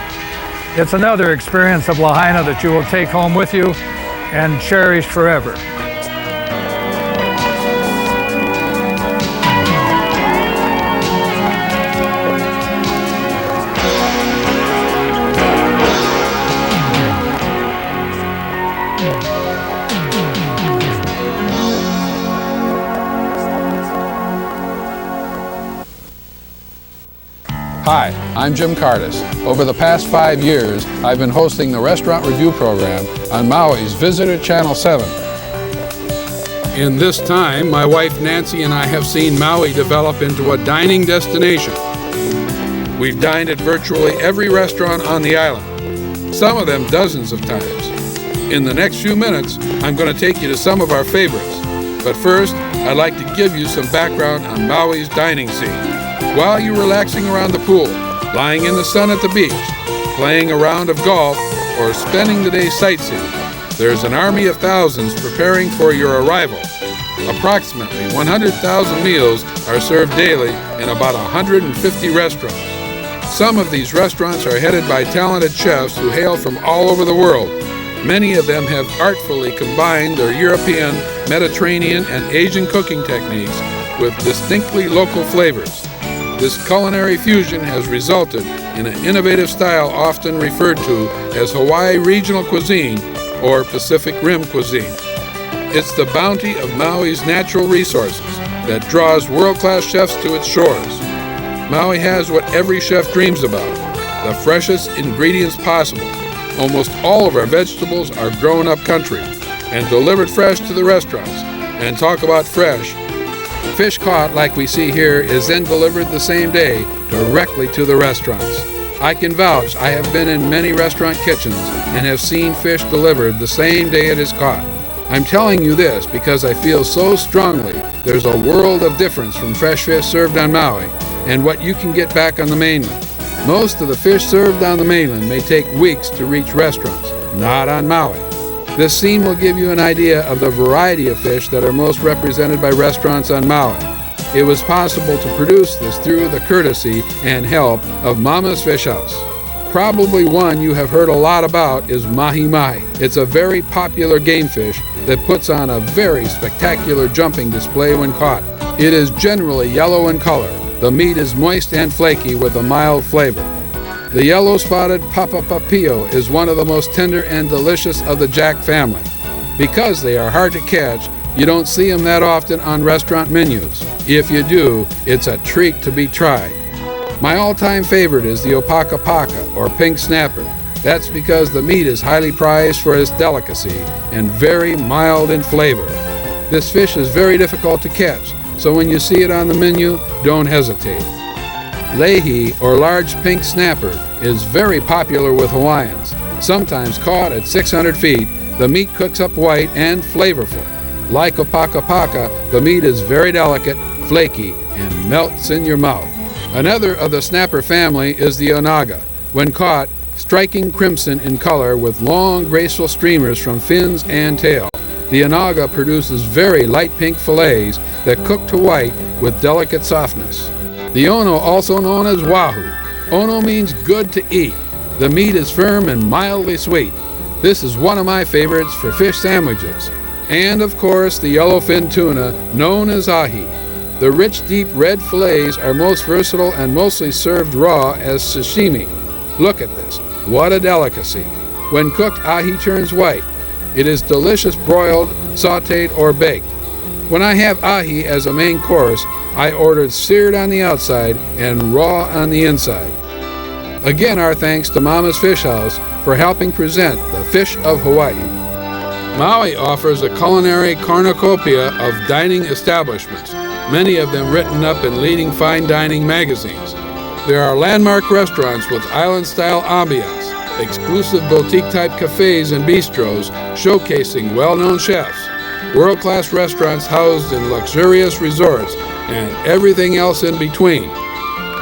It's another experience of Lahaina that you will take home with you and cherish forever. Hi, I'm Jim Cardis. Over the past 5 years, I've been hosting the restaurant review program on Maui's Visitor Channel 7. In this time, my wife Nancy and I have seen Maui develop into a dining destination. We've dined at virtually every restaurant on the island, some of them dozens of times. In the next few minutes, I'm going to take you to some of our favorites. But first, I'd like to give you some background on Maui's dining scene. While you're relaxing around the pool, lying in the sun at the beach, playing a round of golf, or spending the day sightseeing, there's an army of thousands preparing for your arrival. Approximately 100,000 meals are served daily in about 150 restaurants. Some of these restaurants are headed by talented chefs who hail from all over the world. Many of them have artfully combined their European, Mediterranean, and Asian cooking techniques with distinctly local flavors. This culinary fusion has resulted in an innovative style often referred to as Hawaii regional cuisine or Pacific Rim cuisine. It's the bounty of Maui's natural resources that draws world-class chefs to its shores. Maui has what every chef dreams about, the freshest ingredients possible. Almost all of our vegetables are grown up country and delivered fresh to the restaurants. And talk about fresh, fish caught like we see here is then delivered the same day directly to the restaurants. I can vouch I have been in many restaurant kitchens and have seen fish delivered the same day it is caught. I'm telling you this because I feel so strongly there's a world of difference from fresh fish served on Maui and what you can get back on the mainland. Most of the fish served on the mainland may take weeks to reach restaurants, not on Maui. This scene will give you an idea of the variety of fish that are most represented by restaurants on Maui. It was possible to produce this through the courtesy and help of Mama's Fish House. Probably one you have heard a lot about is mahi-mahi. It's a very popular game fish that puts on a very spectacular jumping display when caught. It is generally yellow in color. The meat is moist and flaky with a mild flavor. The yellow-spotted papapapio is one of the most tender and delicious of the jack family. Because they are hard to catch, you don't see them that often on restaurant menus. If you do, it's a treat to be tried. My all-time favorite is the opakapaka, or pink snapper. That's because the meat is highly prized for its delicacy and very mild in flavor. This fish is very difficult to catch, so when you see it on the menu, don't hesitate. Lehi, or large pink snapper, is very popular with Hawaiians. Sometimes caught at 600 feet, the meat cooks up white and flavorful. Like opakapaka, the meat is very delicate, flaky, and melts in your mouth. Another of the snapper family is the onaga. When caught, striking crimson in color with long, graceful streamers from fins and tail. The onaga produces very light pink fillets that cook to white with delicate softness. The ono, also known as wahoo. Ono means good to eat. The meat is firm and mildly sweet. This is one of my favorites for fish sandwiches. And of course, the yellowfin tuna, known as ahi. The rich, deep red fillets are most versatile and mostly served raw as sashimi. Look at this. What a delicacy. When cooked, ahi turns white. It is delicious broiled, sautéed, or baked. When I have ahi as a main course, I ordered seared on the outside and raw on the inside. Again, our thanks to Mama's Fish House for helping present the fish of Hawaii. Maui offers a culinary cornucopia of dining establishments, many of them written up in leading fine dining magazines. There are landmark restaurants with island-style ambiance, exclusive boutique-type cafes and bistros showcasing well-known chefs, world-class restaurants housed in luxurious resorts, and everything else in between.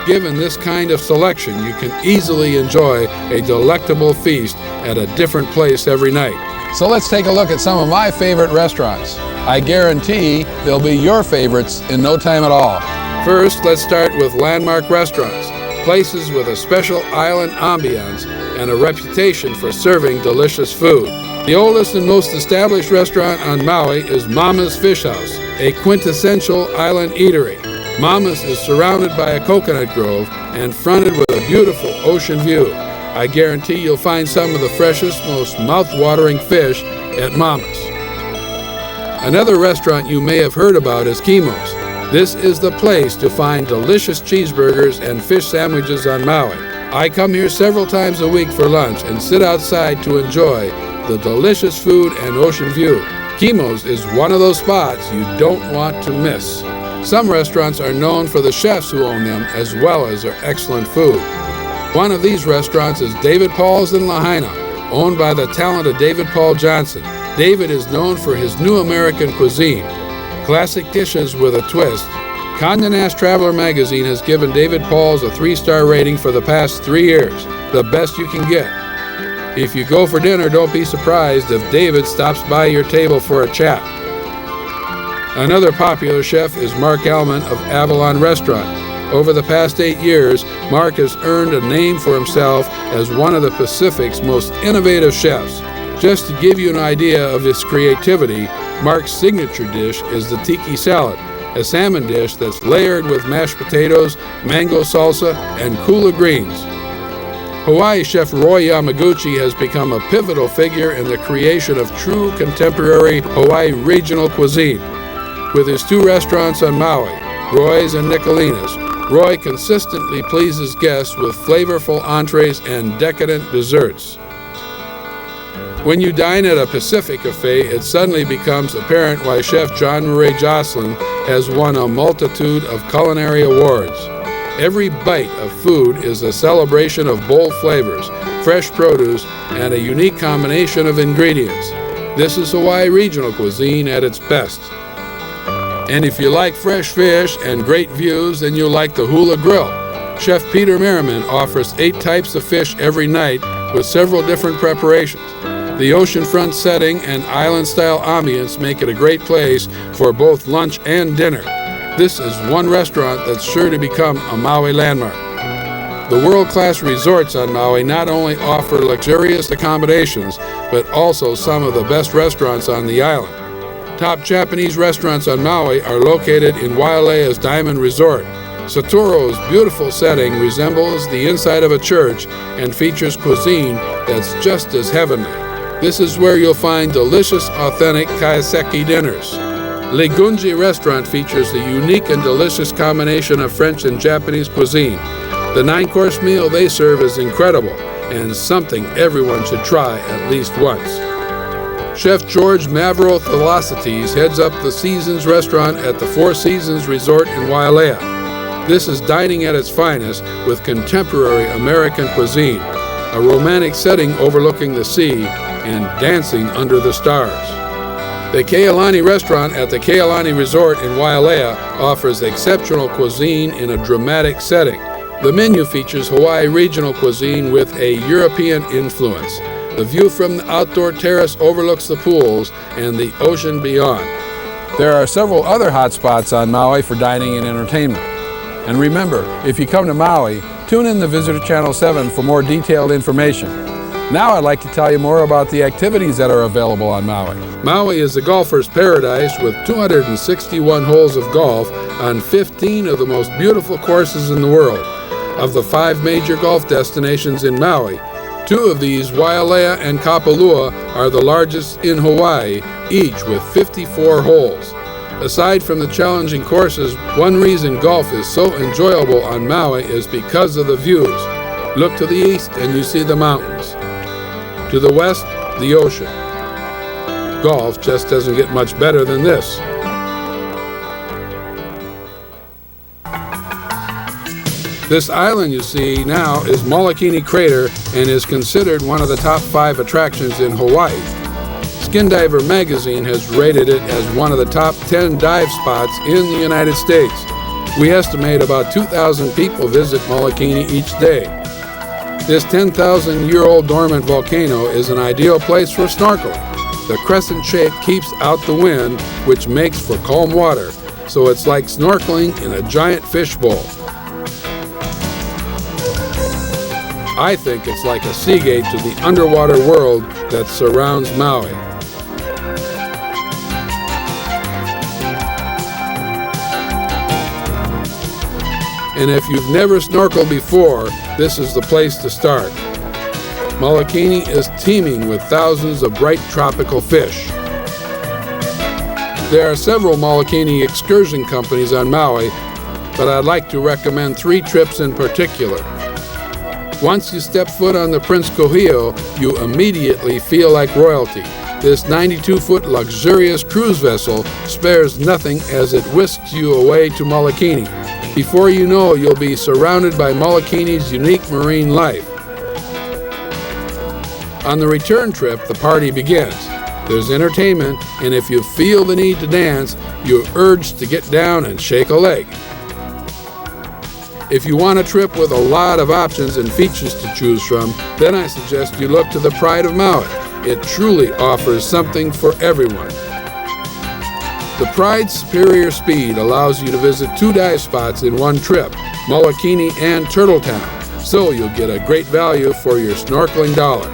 Given this kind of selection, you can easily enjoy a delectable feast at a different place every night. So let's take a look at some of my favorite restaurants. I guarantee they'll be your favorites in no time at all. First, let's start with landmark restaurants, places with a special island ambiance and a reputation for serving delicious food. The oldest and most established restaurant on Maui is Mama's Fish House, a quintessential island eatery. Mama's is surrounded by a coconut grove and fronted with a beautiful ocean view. I guarantee you'll find some of the freshest, most mouth-watering fish at Mama's. Another restaurant you may have heard about is Kimo's. This is the place to find delicious cheeseburgers and fish sandwiches on Maui. I come here several times a week for lunch and sit outside to enjoy the delicious food and ocean view. Kimo's is one of those spots you don't want to miss. Some restaurants are known for the chefs who own them as well as their excellent food. One of these restaurants is David Paul's in Lahaina, owned by the talented David Paul Johnson. David is known for his new American cuisine, classic dishes with a twist. Condé Nast Traveler magazine has given David Paul's a 3-star rating for the past 3 years, the best you can get. If you go for dinner, don't be surprised if David stops by your table for a chat. Another popular chef is Mark Allman of Avalon Restaurant. Over the past 8 years, Mark has earned a name for himself as one of the Pacific's most innovative chefs. Just to give you an idea of his creativity, Mark's signature dish is the tiki salad, a salmon dish that's layered with mashed potatoes, mango salsa, and kula greens. Hawaii chef Roy Yamaguchi has become a pivotal figure in the creation of true contemporary Hawaii regional cuisine. With his 2 restaurants on Maui, Roy's and Nicolina's, Roy consistently pleases guests with flavorful entrees and decadent desserts. When you dine at a Pacific cafe, it suddenly becomes apparent why Chef John Murray Jocelyn has won a multitude of culinary awards. Every bite of food is a celebration of bold flavors, fresh produce, and a unique combination of ingredients. This is Hawaii regional cuisine at its best. And if you like fresh fish and great views, then you'll like the Hula Grill. Chef Peter Merriman offers 8 types of fish every night with several different preparations. The oceanfront setting and island-style ambience make it a great place for both lunch and dinner. This is one restaurant that's sure to become a Maui landmark. The world-class resorts on Maui not only offer luxurious accommodations, but also some of the best restaurants on the island. Top Japanese restaurants on Maui are located in Waialea's Diamond Resort. Satoru's beautiful setting resembles the inside of a church and features cuisine that's just as heavenly. This is where you'll find delicious, authentic kaiseki dinners. Legunji Restaurant features the unique and delicious combination of French and Japanese cuisine. The 9-course meal they serve is incredible and something everyone should try at least once. Chef George Mavro Thalassites heads up the Seasons restaurant at the Four Seasons Resort in Wailea. This is dining at its finest with contemporary American cuisine, a romantic setting overlooking the sea, and dancing under the stars. The Kealani restaurant at the Kealani Resort in Wailea offers exceptional cuisine in a dramatic setting. The menu features Hawaii regional cuisine with a European influence. The view from the outdoor terrace overlooks the pools and the ocean beyond. There are several other hot spots on Maui for dining and entertainment. And remember, if you come to Maui, tune in to Visitor Channel 7 for more detailed information. Now I'd like to tell you more about the activities that are available on Maui. Maui is a golfer's paradise with 261 holes of golf on 15 of the most beautiful courses in the world. Of the 5 major golf destinations in Maui, 2 of these, Wailea and Kapalua, are the largest in Hawaii, each with 54 holes. Aside from the challenging courses, one reason golf is so enjoyable on Maui is because of the views. Look to the east and you see the mountains. To the west, the ocean. Golf just doesn't get much better than this. This island you see now is Molokini Crater and is considered one of the top 5 attractions in Hawaii. Skin Diver magazine has rated it as one of the top 10 dive spots in the United States. We estimate about 2,000 people visit Molokini each day. This 10,000-year-old dormant volcano is an ideal place for snorkeling. The crescent shape keeps out the wind, which makes for calm water, so it's like snorkeling in a giant fishbowl. I think it's like a seagate to the underwater world that surrounds Maui. And if you've never snorkeled before, this is the place to start. Molokini is teeming with thousands of bright tropical fish. There are several Molokini excursion companies on Maui, but I'd like to recommend 3 trips in particular. Once you step foot on the Prince Kohio, you immediately feel like royalty. This 92-foot luxurious cruise vessel spares nothing as it whisks you away to Molokini. Before you know, you'll be surrounded by Molokini's unique marine life. On the return trip, the party begins. There's entertainment, and if you feel the need to dance, you're urged to get down and shake a leg. If you want a trip with a lot of options and features to choose from, then I suggest you look to the Pride of Maui. It truly offers something for everyone. The Pride's superior speed allows you to visit 2 dive spots in one trip, Molokini and Turtletown, so you'll get a great value for your snorkeling dollar.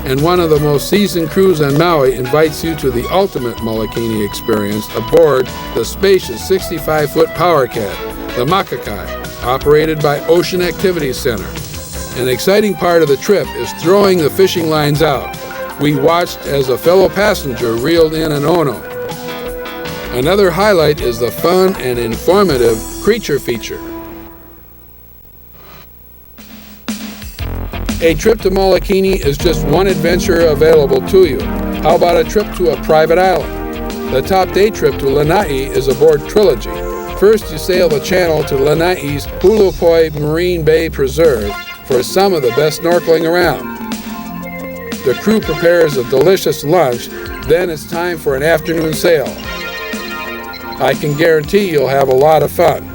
And one of the most seasoned crews on Maui invites you to the ultimate Molokini experience aboard the spacious 65-foot power cat, the Makakai, operated by Ocean Activities Center. An exciting part of the trip is throwing the fishing lines out. We watched as a fellow passenger reeled in an ono. Another highlight is the fun and informative creature feature. A trip to Molokini is just one adventure available to you. How about a trip to a private island? The top day trip to Lanai is aboard Trilogy. First, you sail the channel to Lanai's Hulupoi Marine Bay Preserve for some of the best snorkeling around. The crew prepares a delicious lunch, then it's time for an afternoon sail. I can guarantee you'll have a lot of fun.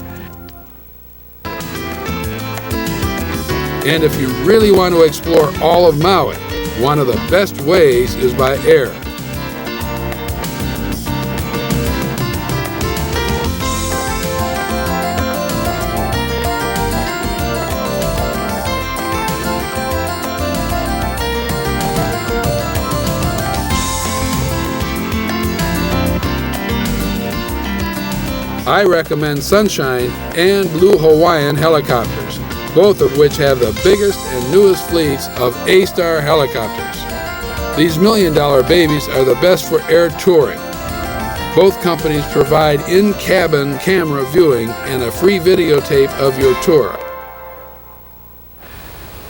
And if you really want to explore all of Maui, one of the best ways is by air. I recommend Sunshine and Blue Hawaiian helicopters, both of which have the biggest and newest fleets of A-Star helicopters. These $1 million babies are the best for air touring. Both companies provide in-cabin camera viewing and a free videotape of your tour.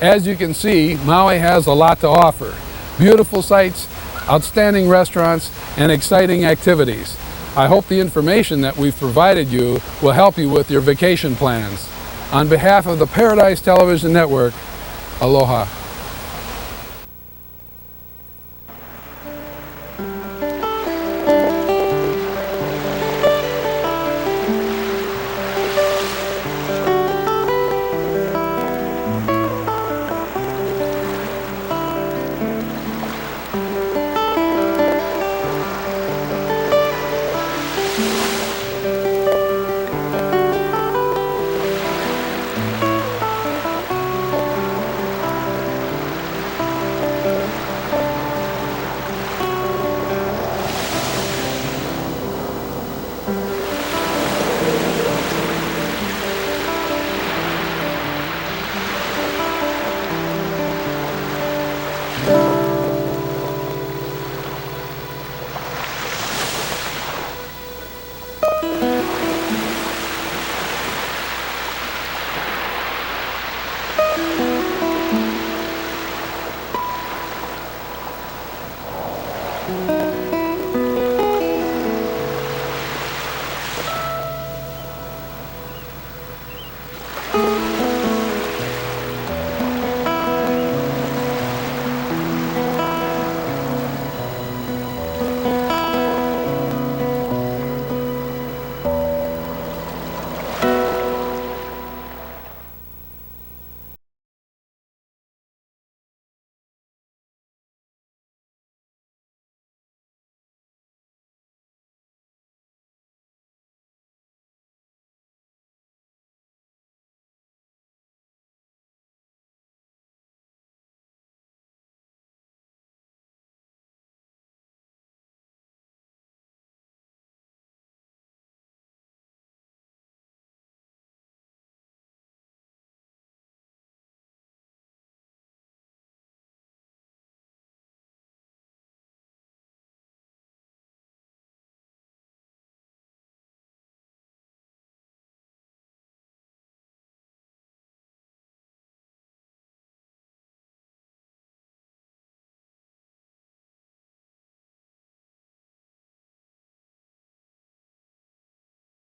As you can see, Maui has a lot to offer. Beautiful sights, outstanding restaurants, and exciting activities. I hope the information that we've provided you will help you with your vacation plans. On behalf of the Paradise Television Network, aloha. you.